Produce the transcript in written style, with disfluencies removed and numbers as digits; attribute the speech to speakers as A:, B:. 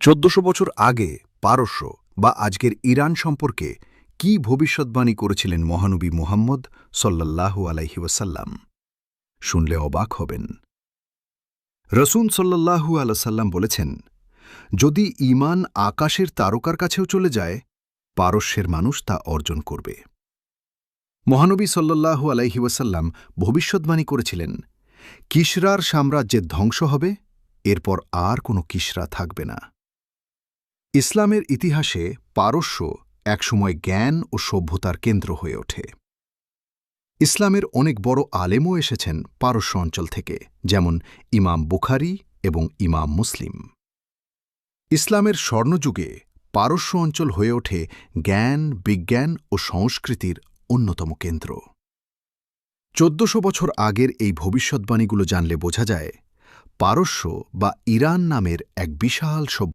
A: ১৪০০ বছর আগে পারস্য বা আজকের ইরান সম্পর্কে কি ভবিষ্যদ্বাণী করেছিলেন মহানবী মুহাম্মদ সাল্লাল্লাহু আলাইহি ওয়াসাল্লাম? শুনলে অবাক হবেন। রসূল সাল্লাল্লাহু আলাইহি ওয়াসাল্লাম বলেছেন, যদি ঈমান আকাশের তারকার কাছেও চলে যায়, পারস্যের মানুষ তা অর্জন করবে। মহানবী সাল্লাল্লাহু আলাইহি ওয়াসাল্লাম ভবিষ্যদ্বাণী করেছিলেন, কিসরার সাম্রাজ্যের ধ্বংস হবে, এরপর আর কোনো কিসরা থাকবে না। ইসলামের ইতিহাসে পারস্য একসময় জ্ঞান ও সভ্যতার কেন্দ্র হয়ে ওঠে। ইসলামের অনেক বড় আলেমও এসেছেন পারস্য অঞ্চল থেকে, যেমন ইমাম বুখারী এবং ইমাম মুসলিম। ইসলামের স্বর্ণযুগে পারস্য অঞ্চল হয়ে ওঠে জ্ঞান, বিজ্ঞান ও সংস্কৃতির অন্যতম কেন্দ্র। ১৪০০ বছর আগের এই ভবিষ্যদ্বাণীগুলো জানলে বোঝা যায়, পারস্য বা ইরান নামের এক বিশাল সভ্যতা